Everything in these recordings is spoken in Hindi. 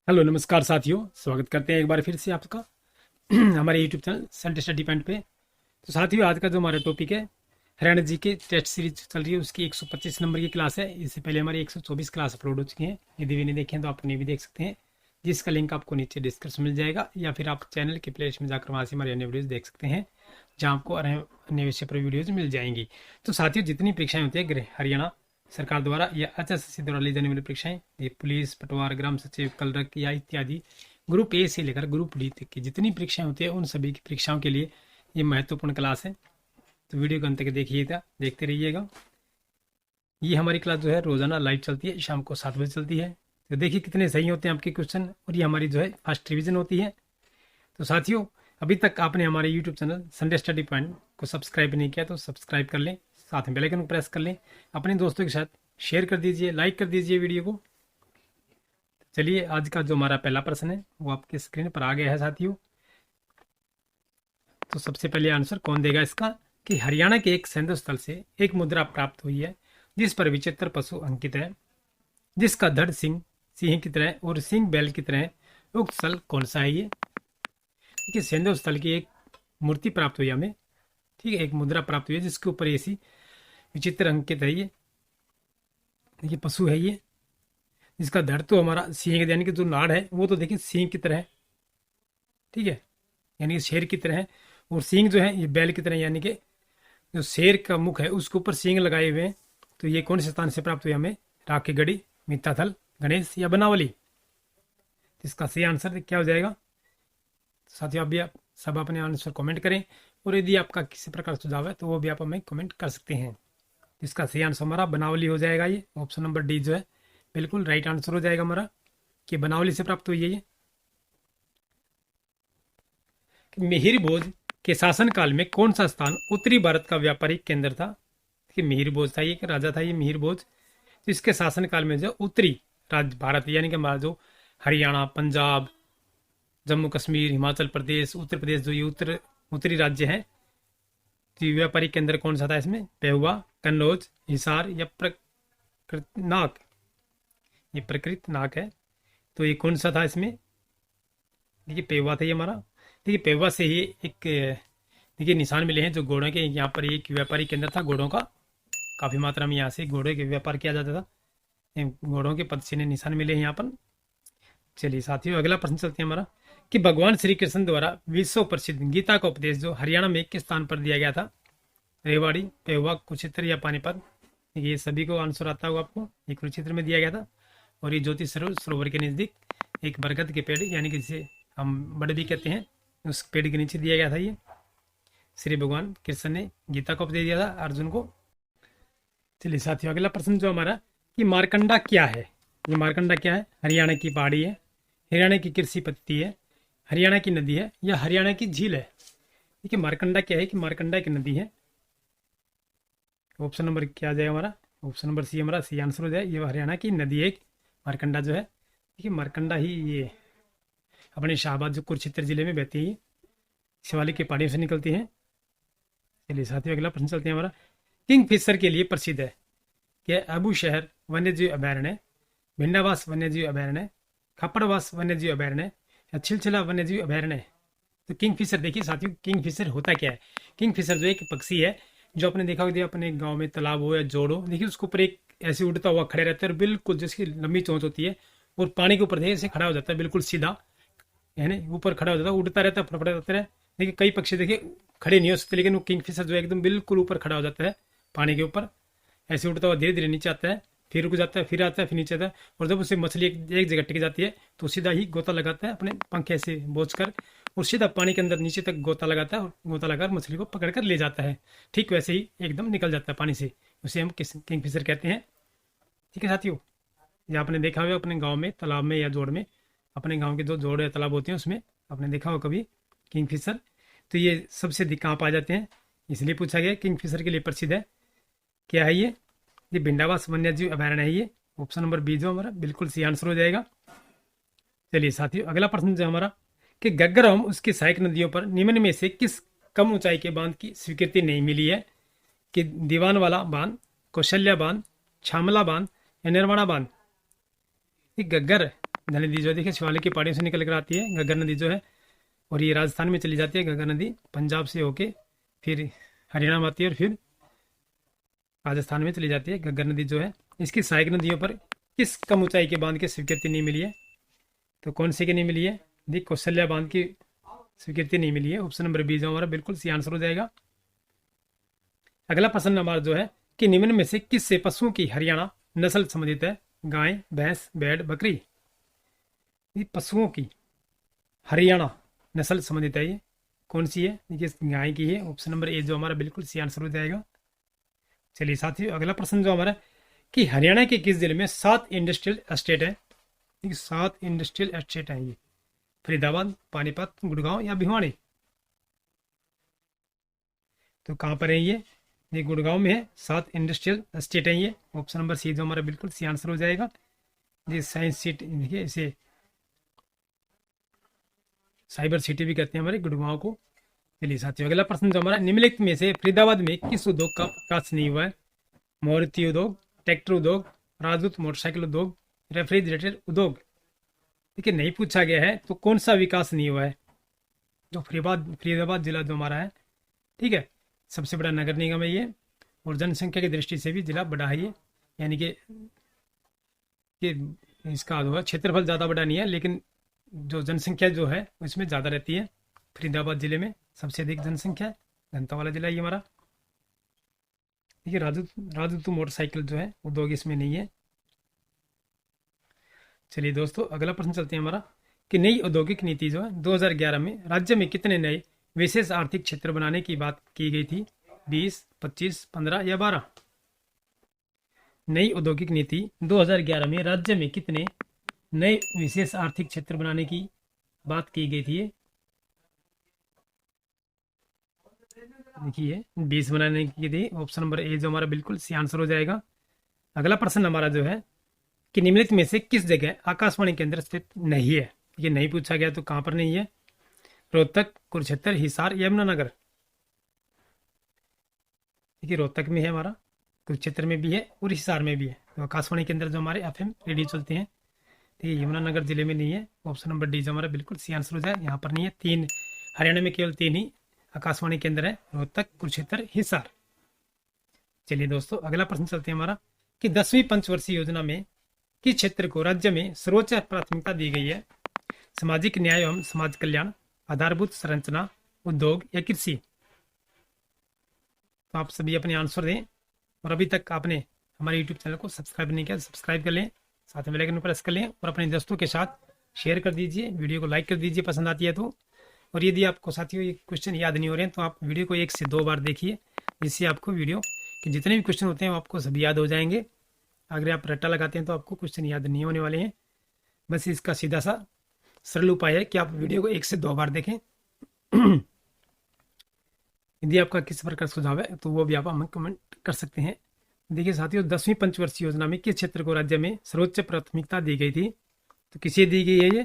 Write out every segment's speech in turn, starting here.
हेलो नमस्कार साथियों, स्वागत करते हैं एक बार फिर से आपका हमारे YouTube channel Sunday study point पे। तो साथियों, आज का जो हमारा टॉपिक है, हरियाणा जी के टेस्ट सीरीज चल रही है, उसकी 125 नंबर की क्लास है। इससे पहले हमारी 124 क्लास अपलोड हो चुकी हैं। यदि भी नहीं देखें तो आप उन्हें भी देख सकते हैं, जिसका लिंक आपको नीचे डिस्क्रिप्शन में मिल जाएगा, या फिर आप चैनल के प्ले लिस्ट में जाकर वहाँ से हमारे अन्य वीडियोज़ देख सकते हैं, जहाँ आपको अन्य विषय पर वीडियोज़ मिल जाएंगी। तो साथियों, जितनी परीक्षाएं होती है हरियाणा सरकार द्वारा या एचएसएससी द्वारा ली जाने वाली परीक्षाएं, ये पुलिस, पटवार, ग्राम सचिव, कलरक या इत्यादि, ग्रुप ए से लेकर ग्रुप डी तक की जितनी परीक्षाएं होती है, उन सभी की परीक्षाओं के लिए ये महत्वपूर्ण क्लास है। तो वीडियो को अंत तक देखिएगा, देखते रहिएगा। ये हमारी क्लास जो है रोजाना लाइव चलती है, शाम को 7 बजे चलती है। तो देखिए कितने सही होते हैं आपके क्वेश्चन, और ये हमारी जो है फर्स्ट रिविजन होती है। तो साथियों, अभी तक आपने हमारे YouTube channel Sunday study point को सब्सक्राइब नहीं किया तो सब्सक्राइब कर लें, साथ में बेल आइकन को प्रेस कर लें, अपने दोस्तों के साथ शेयर कर दीजिए, लाइक कर दीजिए वीडियो को। चलिए, आज का जो हमारा पहला प्रश्न है वो आपके स्क्रीन पर आ गया है साथियों। तो सबसे पहले आंसर कौन देगा इसका, कि हरियाणा के एक सैंधव स्थल से एक मुद्रा प्राप्त हुई है जिस पर विचित्र पशु अंकित है, जिसका धड़ सिंह सिंह की तरह और सिंह बैल की तरह है। उक्त स्थल कौन सा है ये? देखिए, सैंधव स्थल की एक मूर्ति प्राप्त हुई हमें, ठीक है, एक मुद्रा प्राप्त हुई है जिसके ऊपर ऐसी विचित्र अंकित है। ये देखिए पशु है ये, जिसका धड़ तो हमारा सिंह, यानी कि जो नाड़ है वो तो देखिए सिंह की तरह है, ठीक है, यानी कि शेर की तरह है। और सिंह जो है ये बैल की तरह, यानी कि जो शेर का मुख है उसके ऊपर सिंह लगाए हुए हैं। तो ये कौन से स्थान से प्राप्त हुई हमें? राखीगढ़ी, मित्ताथल, गणेश या बनावली? तो इसका सही आंसर क्या हो जाएगा साथियों? अभी आप सब अपने आंसर कमेंट करें, और यदि आपका किसी प्रकार सुझाव है तो वो भी आप हमें कमेंट कर सकते हैं। इसका सही आंसर हमारा बनावली हो जाएगा। ये ऑप्शन नंबर डी जो है बिल्कुल राइट आंसर हो जाएगा हमारा, कि बनावली से प्राप्त हुई है ये। मिहिर भोज के शासनकाल में कौन सा स्थान उत्तरी भारत का व्यापारिक केंद्र था? कि मिहिर भोज था, ये एक राजा था ये मिहिर भोज। तो इसके शासनकाल में जो उत्तरी राज्य भारत, यानी कि हमारा जो हरियाणा, पंजाब, जम्मू कश्मीर, हिमाचल प्रदेश, उत्तर प्रदेश, जो ये उत्तरी राज्य हैं, तो ये व्यापारिक केंद्र कौन सा था इसमें? पेहुआ, कन्नौज, हिसार या प्रकृतनाक? ये प्रकृतनाक है। तो ये कौन सा था इसमें? देखिए पेहुआ था ये हमारा। देखिए पेहुआ से ही एक देखिए निशान मिले हैं जो घोड़ों के, यहाँ पर एक व्यापारिक केंद्र था घोड़ों का, काफ़ी मात्रा में यहाँ से घोड़े के व्यापार किया जाता था। ये घोड़ों के पद चिन्ह निशान मिले हैं यहाँ पर। चलिए साथियों, अगला प्रश्न चलते हैं हमारा, कि भगवान श्री कृष्ण द्वारा विश्व प्रसिद्ध गीता का उपदेश जो हरियाणा में किस स्थान पर दिया गया था? रेवाड़ी, पेहुआ, कुरुक्षेत्र या पानीपत? ये सभी को आंसर आता होगा आपको। ये कुरुक्षेत्र में दिया गया था, और ये ज्योति सरोवर के नज़दीक एक बरगद के पेड़, यानी कि जिसे हम बड़ भी कहते हैं, उस पेड़ के नीचे दिया गया था ये। श्री भगवान कृष्ण ने गीता को उपदेश दिया था अर्जुन को। चलिए साथियों, अगला प्रश्न जो हमारा, कि मारकंडा क्या है? ये मारकंडा क्या है? हरियाणा की पहाड़ी है, हरियाणा की कृषि पद्धति है, हरियाणा की नदी है, या हरियाणा की झील है? देखिए मारकंडा क्या है, कि मारकंडा एक नदी है। ऑप्शन नंबर क्या आ जाएगा हमारा? ऑप्शन नंबर सी हमारा सी आंसर हो जाए। ये हरियाणा की नदी है मारकंडा जो है। देखिए मारकंडा ही ये अपने शाहबाद जो कुरुक्षेत्र जिले में बहती है, शिवालिक की पहाड़ियों से निकलती हैं। चलिए साथियों, अगला प्रश्न चलते हैं हमारा, किंग फिशर के लिए प्रसिद्ध है? क्या अबू शहर वन्यजीव अभयारण्य, भिंडावास वन्यजीव अभयारण्य, खप्पड़वास वन्यजीव अभयारण्य, या छिलछिला वन्यजीव अभयारण्य? तो किंग फिशर, देखिए साथियों किंग फिशर होता क्या है? किंग फिशर जो एक पक्षी है, जो आपने देखा होगा अपने गांव में तालाब हो या जोड़ हो, देखिए उसके ऊपर एक ऐसे उड़ता हुआ खड़े रहता है, और बिल्कुल जिसकी लंबी चोंच होती है, और पानी के ऊपर ऐसे खड़ा हो जाता है बिल्कुल सीधा, है ना, ऊपर खड़ा हो जाता है, उड़ता रहता है, फड़फड़ा रहता है। देखिए कई पक्षी देखिए खड़े नहीं हो सकते, लेकिन वो किंग फिशर जो है एकदम बिल्कुल ऊपर खड़ा हो जाता है पानी के ऊपर, ऐसे उड़ता हुआ धीरे धीरे नीचे आता है, फिर रुक जाता है, फिर आता है, फिर नीचे आता है। और जब उसे मछली एक जगह टिक जाती है तो सीधा ही गोता लगाता है, अपने पंख ऐसे बोझ कर, और सीधा पानी के अंदर नीचे तक गोता लगाता है, और गोता लगाकर मछली को पकड़ कर ले जाता है। ठीक वैसे ही एकदम निकल जाता है पानी से, उसे हम किंग फिशर कहते हैं। ठीक है साथियों, ये आपने देखा होगा अपने गाँव में तालाब में या जोड़ में, अपने गाँव के जो जोड़ या तालाब होते हैं उसमें आपने देखा हो कभी किंग फिशर। तो ये सबसे कहाँ पाए जाते हैं, इसलिए पूछा गया किंग फिशर के लिए प्रसिद्ध है। क्या है ये भिंडावास वन्यजीव अभयारण्य है ये। ऑप्शन नंबर बी जो हमारा बिल्कुल सही आंसर हो जाएगा। चलिए साथियों, अगला प्रश्न जो हमारा, कि घग्गर एवं उसकी सहायक नदियों पर निम्न में से किस कम ऊंचाई के बांध की स्वीकृति नहीं मिली है? कि दीवानवाला बांध, कौशल्या बांध, छामला बांध या निर्वाणा बांध? ये घग्गर धन नदी जो है देखिए शिवालिक की पहाड़ियों से निकल कर आती है घग्गर नदी जो है, और ये राजस्थान में चली जाती है घग्गर नदी, पंजाब से होके फिर हरियाणा में आती है और फिर राजस्थान में चली जाती है घग्गर नदी जो है। इसकी सहायक नदियों पर किस कम ऊंचाई के बांध की स्वीकृति नहीं मिली है? तो कौन सी की नहीं मिली है? देखिए कौशल्या बांध की स्वीकृति नहीं मिली है। ऑप्शन नंबर बी जो हमारा बिल्कुल सी आंसर हो जाएगा। अगला प्रश्न हमारा जो है कि निम्न में से किससे पशुओं की हरियाणा नस्ल संबंधित है? गाय, भैंस, भेड़, बकरी। ये पशुओं की हरियाणा नस्ल संबंधित है, ये कौन सी है? देखिए गाय की है। ऑप्शन नंबर ए जो हमारा बिल्कुल सी आंसर हो जाएगा। चलिए साथियों अगला प्रश्न जो हमारा कि हरियाणा के किस जिले में 7 इंडस्ट्रियल एस्टेट है? 7 इंडस्ट्रियल एस्टेट है ये। फरीदाबाद, पानीपत, गुड़गांव या भिवाड़ी? तो कहाँ पर है ये गुड़गांव में है। 7 इंडस्ट्रियल एस्टेट है ये। ऑप्शन नंबर सी जो हमारा बिल्कुल सी आंसर हो जाएगा। ये साइंस सिटी, देखिए इसे साइबर सिटी भी कहते हैं हमारे गुड़गांव को। चलिए साथियों अगला प्रश्न जो हमारा निम्नलिखित में से फरीदाबाद में किस उद्योग का विकास नहीं हुआ है? मारुति उद्योग, ट्रैक्टर उद्योग, राजदूत मोटरसाइकिल उद्योग, रेफ्रिजरेटर उद्योग। देखिए नहीं पूछा गया है तो कौन सा विकास नहीं हुआ है? जो फरीदाबाद जिला जो हमारा है, ठीक है, सबसे बड़ा नगर निगम है ये, और जनसंख्या की दृष्टि से भी जिला बड़ा है ये, यानी कि इसका जो है क्षेत्रफल ज़्यादा बड़ा नहीं है, लेकिन जो जनसंख्या जो है इसमें ज़्यादा रहती है। फरीदाबाद जिले में सबसे अधिक जनसंख्या है, घनता वाला जिला ये हमारा। देखिए राजदूत मोटरसाइकिल जो है उद्योग इसमें नहीं है। चलिए दोस्तों अगला प्रश्न चलते हैं हमारा कि नई औद्योगिक नीति जो है 2011 में राज्य में कितने नए विशेष आर्थिक क्षेत्र बनाने की बात की गई थी? 20, 25, 15 या 12? नई औद्योगिक नीति 2011 में राज्य में कितने नए विशेष आर्थिक क्षेत्र बनाने की बात की गई थी? देखिए 20 बनाने की थी। ऑप्शन नंबर ए जो हमारा बिल्कुल सी आंसर हो जाएगा। अगला प्रश्न हमारा जो है कि निम्नलिखित में से किस जगह आकाशवाणी केंद्र स्थित नहीं है? ये नहीं पूछा गया तो कहाँ पर नहीं है? रोहतक, कुरुक्षेत्र, हिसार, यमुनानगर। देखिए रोहतक में है हमारा, कुरुक्षेत्र में भी है और हिसार में भी है। तो आकाशवाणी केंद्र जो हमारे एफएम रेडियो चलते हैं, ठीक है, यमुनानगर जिले में नहीं है। ऑप्शन नंबर डी जो हमारा बिल्कुल सी आंसर हो जाए, यहाँ पर नहीं है। 3 हरियाणा में केवल 3 ही आकाशवाणी केंद्र है, रोहतक, कुरुक्षेत्र, हिसार। चलिए दोस्तों अगला प्रश्न चलते हैं हमारा कि 10वीं पंचवर्षीय योजना में किस क्षेत्र को राज्य में सर्वोच्च प्राथमिकता दी गई है? सामाजिक न्याय एवं समाज कल्याण, आधारभूत संरचना, उद्योग या कृषि? तो आप सभी अपने आंसर दें, और अभी तक आपने हमारे यूट्यूब चैनल को सब्सक्राइब नहीं किया सब्सक्राइब कर लें, साथ में बेल आइकन प्रेस कर लें और अपने दोस्तों के साथ शेयर कर दीजिए, वीडियो को लाइक कर दीजिए पसंद आती है तो। और यदि आपको साथियों ये क्वेश्चन याद नहीं हो रहे हैं तो आप वीडियो को 1 से 2 बार देखिए, जिससे आपको वीडियो के जितने भी क्वेश्चन होते हैं वो आपको सभी याद हो जाएंगे। अगर आप रट्टा लगाते हैं तो आपको क्वेश्चन याद नहीं होने वाले हैं। बस इसका सीधा सा सरल उपाय है कि आप वीडियो को 1 से 2 बार देखें। यदि आपका किसी प्रकार सुझाव है तो वो भी आप हमें कमेंट कर सकते हैं। देखिए साथियों 10वीं पंचवर्षीय योजना में किस क्षेत्र को राज्य में सर्वोच्च प्राथमिकता दी गई थी? तो किसे दी गई है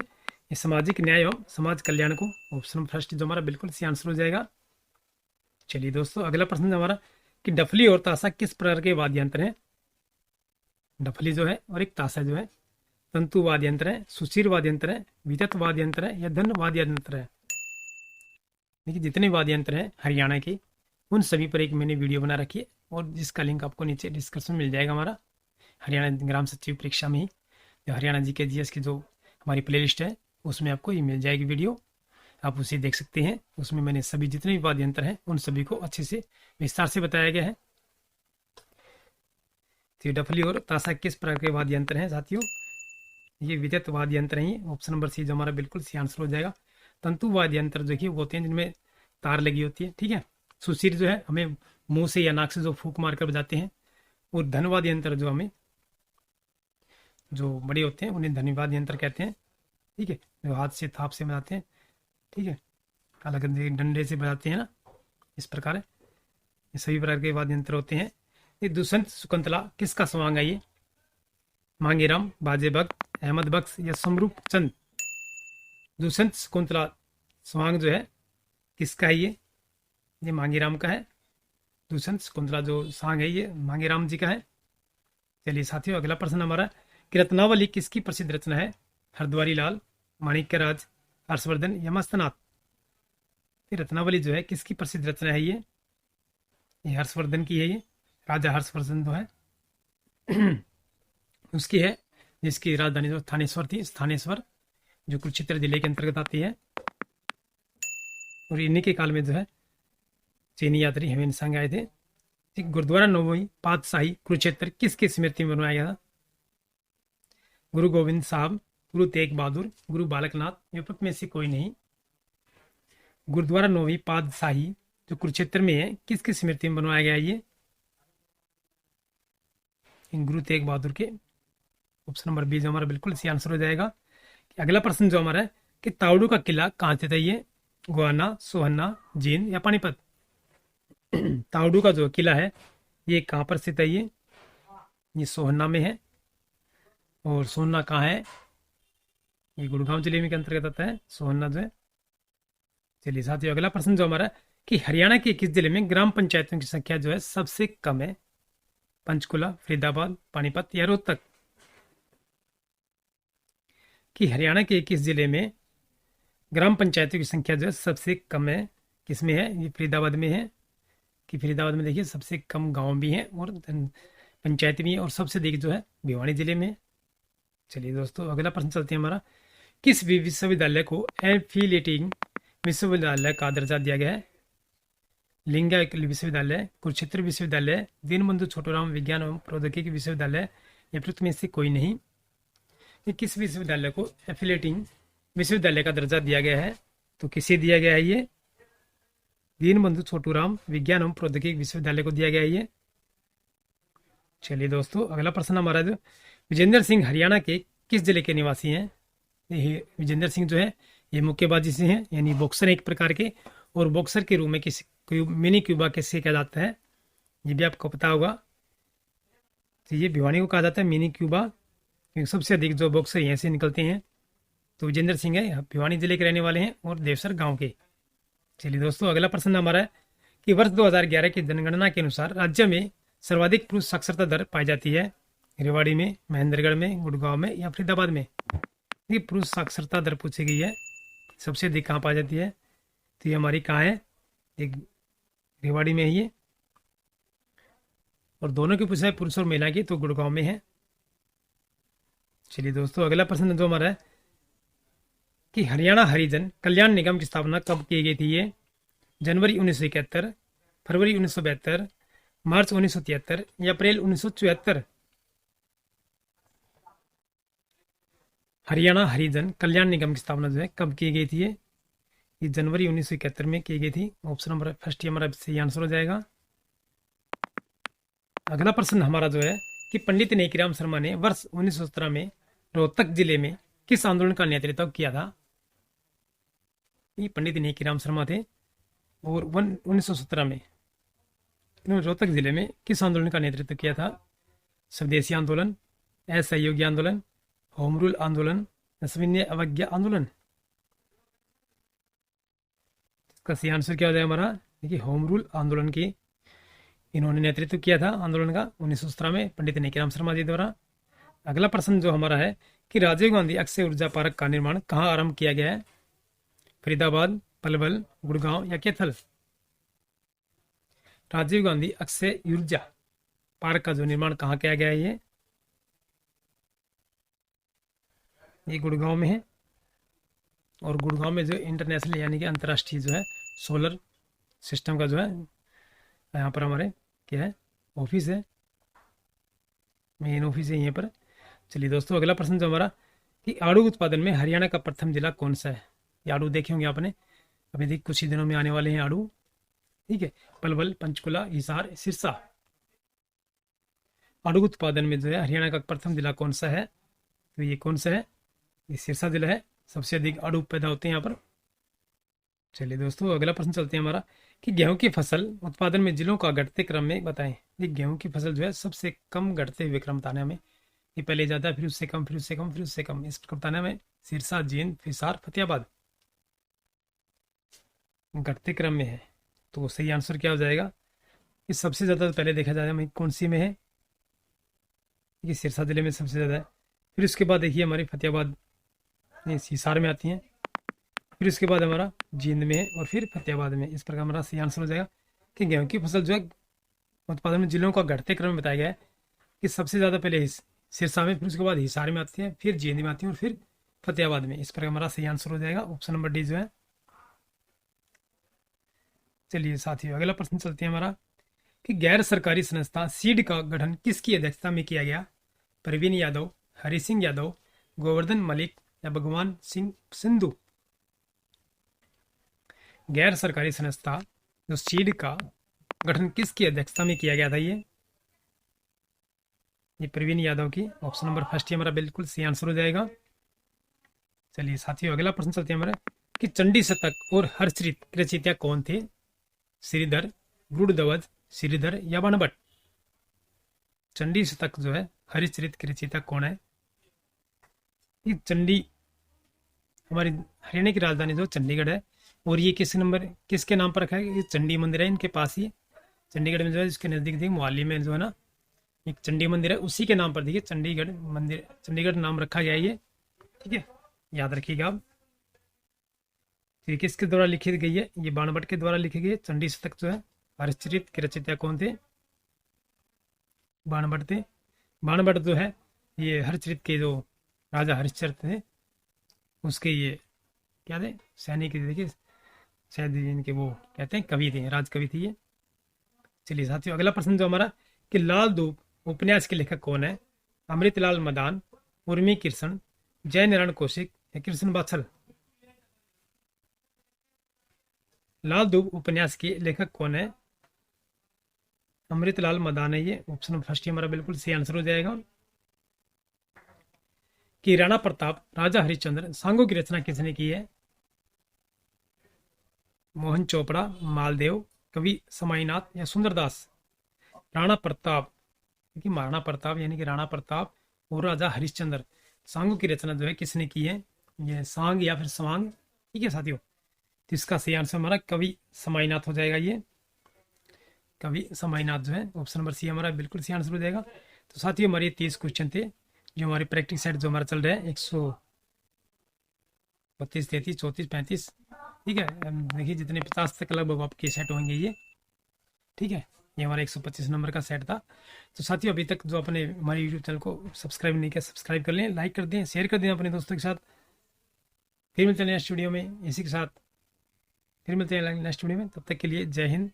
ये सामाजिक न्याय एवं समाज कल्याण को। ऑप्शन फर्स्ट जो हमारा बिल्कुल सी आंसर हो जाएगा। चलिए दोस्तों अगला प्रश्न हमारा कि डफली और ताशा किस प्रकार के वाद्य यंत्र हैं? डफली जो है और एक ताशा जो है तंतु वाद्य यंत्र है, सुशीर वाद्य यंत्र है, विद्युत वाद्य यंत्र है या धन वाद्य यंत्र है? देखिए जितने वाद्य यंत्र हैं हरियाणा के उन सभी पर एक मैंने वीडियो बना रखी है, और जिसका लिंक आपको नीचे डिस्क्रिप्शन में मिल जाएगा। हमारा हरियाणा ग्राम सचिव परीक्षा में ही जो हरियाणा जी के जीएस की जो हमारी प्लेलिस्ट है उसमें आपको ये मिल जाएगी वीडियो, आप उसे देख सकते हैं। उसमें मैंने सभी जितने भी वाद्य यंत्र हैं उन सभी को अच्छे से विस्तार से बताया गया है। तो डफली और ताशा किस प्रकार के वाद्य यंत्र हैं साथियों? ये विद्युत वाद्य यंत्र हैं। ऑप्शन नंबर सी जो हमारा बिल्कुल सी आंसर हो जाएगा। तंतु वाद्य यंत्र देखिए वो होते हैं जिनमें तार लगी होती है, ठीक है। सुशीर जो है हमें मुंह से या नाक से जो फूंक मारकर बजाते हैं, और धनवाद यंत्र जो हमें जो बड़े होते हैं उन्हें धन्यवाद यंत्र कहते हैं, ठीक है, जो हाथ से थाप से बजाते हैं, ठीक है, अलग अलग डंडे से बजाते हैं ना, इस प्रकार है। ये सभी प्रकार के वाद्य यंत्र होते हैं। ये दुष्यंत शकुंतला किसका स्वांग है? ये मांगेराम, बाजे भक्त, अहमद बख्श या समरूप चंद? दुष्यंत शकुंतला स्वांग जो है किसका है? ये मांगेराम का है। दुष्यंत शकुंतला जो सांग है ये मांगेराम जी का है। चलिए साथियों अगला प्रश्न हमारा कि रत्नावली किसकी प्रसिद्ध रचना है? हरद्वारी लाल, माणिक्य राज, हर्षवर्धन या मस्तनाथ। ये रत्नावली जो है किसकी प्रसिद्ध रचना है? ये हर्षवर्धन की है। ये राजा हर्षवर्धन जो है उसकी है, जिसकी राजधानी जो थानेश्वर थी, स्थानेश्वर, जो कुरुक्षेत्र जिले के अंतर्गत आती है। और इन्हीं के काल में जो है चीनी यात्री हेमंत सांग आए थे। ठीक, गुरुद्वारा नौवीं पातशाही कुरुक्षेत्र किसकी स्मृति में बनवाया गया था? गुरु गोविंद साहब, गुरु तेग बहादुर, गुरु बालकनाथ, निम्नलिखित में से कोई नहीं। गुरुद्वारा नौवीं पातशाही जो कुरुक्षेत्र में है किसकी स्मृति में बनवाया गया? ये गुरु तेग बहादुर के। ऑप्शन नंबर बी जो हमारा बिल्कुल सही आंसर हो जाएगा। अगला प्रश्न जो हमारा है कि तावड़ू का किला कहाँ स्थित है? ये गोवाना, सोहन्ना, जींद या पानीपत। तावड़ू का जो किला है ये कहाँ पर स्थित है? ये सोहन्ना में है। और सोहन्ना कहाँ है? ये गुड़गांव जिले में के अंतर्गत आता है सोहन्ना जो है। चलिए साथियों, अगला प्रश्न जो हमारा कि हरियाणा के किस जिले में ग्राम पंचायतों की संख्या जो है सबसे कम है? पंचकुला, फरीदाबाद, पानीपत या रोहतक। कि हरियाणा के किस जिले में ग्राम पंचायतों की संख्या जो है सबसे कम है? किसमें है? ये फरीदाबाद में है। कि फरीदाबाद में देखिए सबसे कम गांव भी हैं और पंचायत भी है, और सबसे अधिक जो है भिवानी जिले में। चलिए दोस्तों, अगला प्रश्न चलते हैं हमारा। किस विश्वविद्यालय को एफिलिएटिंग विश्वविद्यालय का दर्जा दिया गया है? लिंगा विश्वविद्यालय, कुरुक्षेत्र विश्वविद्यालय, दीनबंधु छोटूराम विज्ञान एवं प्रौद्योगिकी विश्वविद्यालय या फिर में से कोई नहीं। ये किस विश्वविद्यालय को एफिलिएटिंग विश्वविद्यालय का दर्जा दिया गया है? तो किसे दिया गया है? ये दीनबंधु छोटूराम विज्ञान एवं प्रौद्योगिकी विश्वविद्यालय को दिया गया है ये। चलिए दोस्तों, अगला प्रश्न हमारा जो विजेंद्र सिंह हरियाणा के किस जिले के निवासी हैं? ये विजेंद्र सिंह जो है ये मुक्केबाजी से हैं, यानी बॉक्सर एक प्रकार के, और बॉक्सर के रूप में किसी मिनी क्यूबा किससे कहा जाता है? ये भी आपको पता होगा। तो ये भिवानी को कहा जाता है मिनी क्यूबा, क्योंकि सबसे अधिक जो बॉक्सर यहाँ से निकलते हैं। तो विजेंद्र सिंह है, भिवानी जिले के रहने वाले हैं और देवसर गाँव के। चलिए दोस्तों, अगला प्रश्न हमारा है कि वर्ष 2011 की जनगणना के अनुसार राज्य में सर्वाधिक पुरुष साक्षरता दर पाई जाती है? रेवाड़ी में, महेंद्रगढ़ में, गुड़गांव में या फरीदाबाद में। ये पुरुष साक्षरता दर पूछी गई है, सबसे अधिक कहाँ पाई जाती है? तो ये हमारी कहाँ है? एक रेवाड़ी में है ये। और दोनों की पूछा है पुरुष और महिला की, तो गुड़गांव में है। चलिए दोस्तों, अगला प्रश्न जो हमारा है कि हरियाणा हरिजन कल्याण निगम की स्थापना कब की गई थी? ये जनवरी 1971, फरवरी 1972, मार्च 1973 या अप्रैल 1974। हरियाणा हरिजन कल्याण निगम की स्थापना जो है कब की गई थी? ये जनवरी 1971 में की गई थी। ऑप्शन नंबर फर्स्ट ही हमारा सही आंसर हो जाएगा। अगला प्रश्न हमारा जो है कि पंडित नेकीराम शर्मा ने वर्ष 1917 में रोहतक जिले में किस आंदोलन का नेतृत्व किया था? ये पंडित नेकीराम शर्मा थे, और 1917 में इन्होंने रोहतक जिले में किस आंदोलन का नेतृत्व किया था? स्वदेशी आंदोलन, असहयोगी आंदोलन, होम रूल आंदोलन, सविनय अवज्ञा आंदोलन। इसका सही आंसर क्या हो जाएगा हमारा? देखिए, होम रूल आंदोलन की इन्होंने नेतृत्व किया था आंदोलन का 1917 में पंडित नेकीराम शर्मा जी द्वारा। अगला प्रश्न जो हमारा है कि राजीव गांधी अक्षय ऊर्जा पार्क का निर्माण कहाँ आरंभ किया गया है? फरीदाबाद, पलवल, गुड़गांव या कैथल। राजीव गांधी अक्षय ऊर्जा पार्क का जो निर्माण कहाँ किया गया है? ये गुड़गांव में है। और गुड़गांव में जो इंटरनेशनल यानी कि अंतर्राष्ट्रीय जो है सोलर सिस्टम का जो है यहाँ पर हमारे क्या है ऑफिस है, मेन ऑफिस है यहाँ पर। चलिए दोस्तों, अगला प्रश्न जो हमारा कि आड़ू उत्पादन में हरियाणा का प्रथम जिला कौन सा है? ये आड़ू देखे होंगे आपने, अभी देख कुछ ही दिनों में आने वाले हैं आड़ू। ठीक है, पलवल, पंचकुला, हिसार, सिरसा। आड़ू उत्पादन में जो है हरियाणा का प्रथम जिला कौन सा है? तो ये कौन सा है? ये सिरसा जिला है, सबसे अधिक आड़ू पैदा होते हैं यहाँ पर। चलिए दोस्तों, अगला प्रश्न चलते हैं हमारा कि गेहूं की फसल उत्पादन में जिलों का घटते क्रम में बताएं। ये गेहूं की फसल जो है सबसे कम घटते हुए क्रम बताने हमें, ये पहले ज़्यादा, फिर उससे कम, फिर उससे कम, फिर उससे कम, इस प्रकार बताना हमें। सिरसा, जींद, हिसार, फतेहाबाद घटते क्रम में है, तो सही आंसर क्या हो जाएगा? ये सबसे ज़्यादा पहले देखा जाए हमें कौन सी में है? ये सिरसा जिले में सबसे ज़्यादा है। फिर उसके बाद देखिए हमारी फतेहाबाद ये हिसार में आती हैं, फिर उसके बाद हमारा जींद में है और फिर फतेहाबाद में। इस प्रकार हमारा सही आंसर हो जाएगा कि गेहूं की फसल जो है उत्पादन में जिलों का घटते क्रम में बताया गया है कि सबसे ज़्यादा पहले सिरसा में, फिर उसके बाद हिसार में आती है, फिर जींद में आती है और फिर फतेहाबाद में। इस प्रकार हमारा सही आंसर हो जाएगा ऑप्शन नंबर डी जो है। चलिए साथियों अगला प्रश्न चलते हैं हमारा कि गैर सरकारी संस्था सीड का गठन किसकी अध्यक्षता में किया गया? प्रवीण यादव, हरि सिंह यादव, गोवर्धन मलिक या भगवान सिंह सिंधु? गैर सरकारी संस्था जो सीड का गठन किसकी अध्यक्षता में किया गया था? ये प्रवीण यादव की। ऑप्शन नंबर फर्स्ट ही हमारा बिल्कुल सही आंसर हो जाएगा। चलिए साथियों अगला प्रश्न चलते हैं हमारे कि चंडी शतक और हर्षचरित के रचयिता कौन थे? श्रीधर, गुरुध्वज, श्रीधर या बाणभट्ट? चंडी शतक जो है हरिश्चरित के रचयिता कौन है? ये चंडी हमारी हरियाणा की राजधानी जो चंडीगढ़ है, और ये किसके नाम पर रखा है? ये चंडी मंदिर है इनके पास ही, चंडीगढ़ में जो है इसके नजदीक देखिए मोहाली में जो है ना एक चंडी मंदिर है, उसी के नाम पर देखिए चंडीगढ़ मंदिर, चंडीगढ़ नाम रखा गया है ये। ठीक है, याद रखिएगा आप। तो ये किसके द्वारा लिखी गई है? ये बाणभट्ट के द्वारा लिखी गई है। चंडी शतक जो है हरिश्चरित के रचयिता कौन थे? बाणभट्ट थे। बाणभट्ट जो है ये हरिश्चरित के जो राजा हरिश्चंद्र थे उसके ये क्या थे? सैनिक थे। देखिए शायद इनके वो कहते हैं कवि थे, राजकवि थे ये। चलिए साथियों अगला प्रश्न जो हमारा कि लाल धूप उपन्यास के लेखक कौन है? अमृतलाल मदान, उर्मी कृष्ण, जय नारायण कौशिक या कृष्ण बाछल? लाल धूप उपन्यास के लेखक कौन है? अमृतलाल मदान है ये। ऑप्शन फर्स्ट ही हमारा बिल्कुल सही आंसर हो जाएगा। कि राणा प्रताप, राजा हरिश्चंद्र, सांगों की रचना किसने की है? मोहन चोपड़ा, मालदेव, कवि समाईनाथ या सुंदरदास? राणा प्रताप, क्योंकि महाराणा प्रताप यानी कि राणा प्रताप और राजा हरिश्चंद्र, सांगों की रचना जो है किसने की है? ये सांग या फिर सवांग। ठीक है साथियों, तो इसका सही आंसर हमारा कवि समाईनाथ हो जाएगा। ये कवि समाईनाथ जो है ऑप्शन नंबर सी हमारा बिल्कुल सही आंसर हो जाएगा। तो साथियों हमारे 30 क्वेश्चन थे जो हमारे प्रैक्टिस सेट जो हमारा चल रहा है 132, 33, 34, 35। ठीक है, देखिए जितने 50 तक लगभग आपके सेट होंगे ये। ठीक है, ये हमारा 125 नंबर का सेट था। तो साथियों अभी तक जो अपने हमारे यूट्यूब चैनल को सब्सक्राइब नहीं किया, सब्सक्राइब कर लें, लाइक कर दें, शेयर कर दें अपने दोस्तों के साथ। फिर मिलते हैं नेक्स्ट वीडियो में इसी के साथ, फिर मिलते हैं नेक्स्ट वीडियो में। तब तक के लिए जय हिंद,